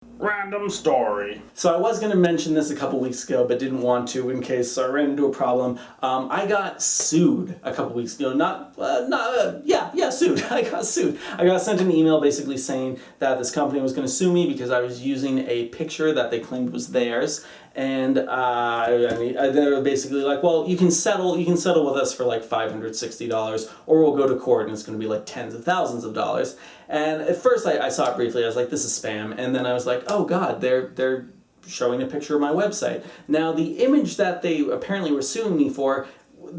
Random story. So I was going to mention this a couple weeks ago, but didn't want to in case I ran into a problem. I got sued a couple weeks ago. Sued. I got sued. I got sent an email basically saying that this company was going to sue me because I was using a picture that they claimed was theirs. And they were basically like, well, you can settle with us for like $560, or we'll go to court and it's going to be like tens of thousands of dollars. And at first I saw it briefly. I was like, this is spam. And then I was like, oh God, they're showing a picture of my website. Now the image that they apparently were suing me for,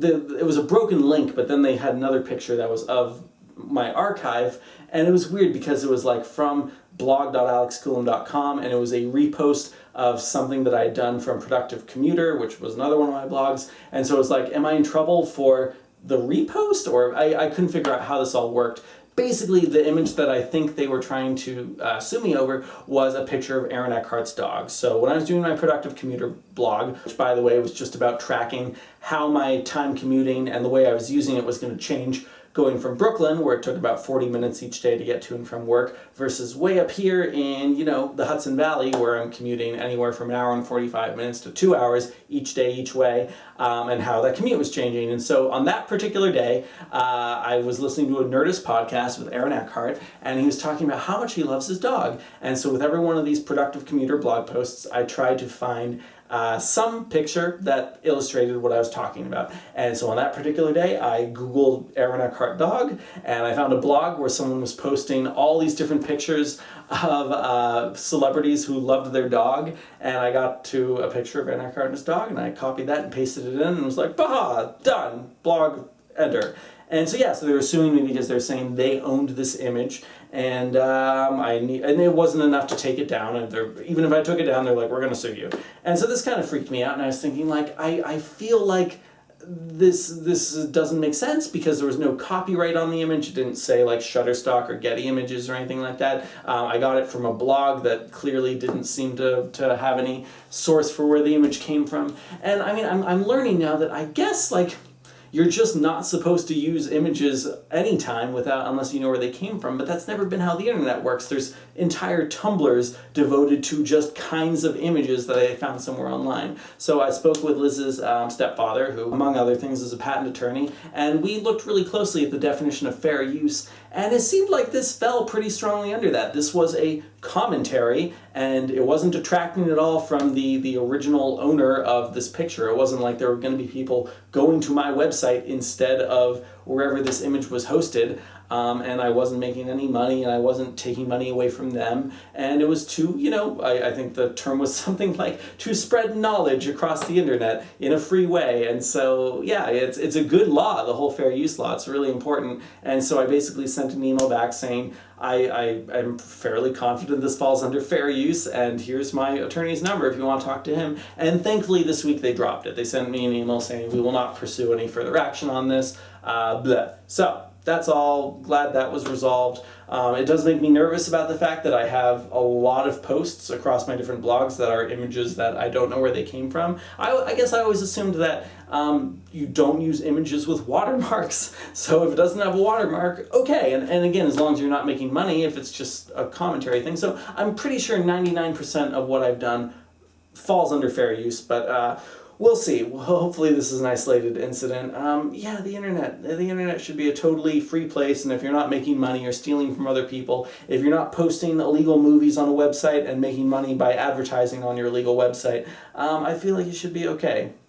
it was a broken link, but then they had another picture that was of my archive, and it was weird because it was like from blog.alexcoulombe.com, and it was a repost of something that I had done from Productive Commuter, which was another one of my blogs. And so it was like, am I in trouble for the repost? Or I couldn't figure out how this all worked. Basically, the image that I think they were trying to sue me over was a picture of Aaron Eckhart's dog. So when I was doing my Productive Commuter blog, which by the way was just about tracking how my time commuting and the way I was using it was going to change, going from Brooklyn, where it took about 40 minutes each day to get to and from work, versus way up here in, the Hudson Valley, where I'm commuting anywhere from an hour and 45 minutes to 2 hours each day, each way, and how that commute was changing. And so on that particular day, I was listening to a Nerdist podcast with Aaron Eckhart, and he was talking about how much he loves his dog. And so with every one of these Productive Commuter blog posts, I tried to find some picture that illustrated what I was talking about. And so on that particular day, I Googled Aaron Eckhart dog, and I found a blog where someone was posting all these different pictures of celebrities who loved their dog, and I got to a picture of Aaron Eckhart and his dog, and I copied that and pasted it in, and was like, bah, done, blog, enter. And so so they were suing me because they're saying they owned this image, and and it wasn't enough to take it down. And even if I took it down, they're like, we're going to sue you. And so this kind of freaked me out, and I was thinking, like, I feel like this doesn't make sense because there was no copyright on the image. It didn't say like Shutterstock or Getty Images or anything like that. I got it from a blog that clearly didn't seem to have any source for where the image came from. And I mean, I'm learning now that I guess like you're just not supposed to use images anytime unless you know where they came from, but that's never been how the internet works. There's entire Tumblrs devoted to just kinds of images that I found somewhere online. So I spoke with Liz's stepfather, who, among other things, is a patent attorney, and we looked really closely at the definition of fair use, and it seemed like this fell pretty strongly under that. This was a commentary, and it wasn't detracting at all from the original owner of this picture. It wasn't like there were going to be people going to my website instead of wherever this image was hosted, and I wasn't making any money, and I wasn't taking money away from them, and it was to, I think the term was something like to spread knowledge across the internet in a free way. And so it's a good law, the whole fair use law. It's really important. And so I basically sent an email back saying I'm fairly confident this falls under fair use, and here's my attorney's number if you want to talk to him. And thankfully this week they dropped it. They sent me an email saying we will not pursue any further action on this. So that's all. Glad that was resolved. It does make me nervous about the fact that I have a lot of posts across my different blogs that are images that I don't know where they came from. I guess I always assumed that you don't use images with watermarks. So if it doesn't have a watermark, okay. And again, as long as you're not making money, if it's just a commentary thing. So I'm pretty sure 99% of what I've done falls under fair use, but we'll see. Hopefully this is an isolated incident. The internet should be a totally free place, and if you're not making money or stealing from other people, if you're not posting illegal movies on a website and making money by advertising on your illegal website, I feel like you should be okay.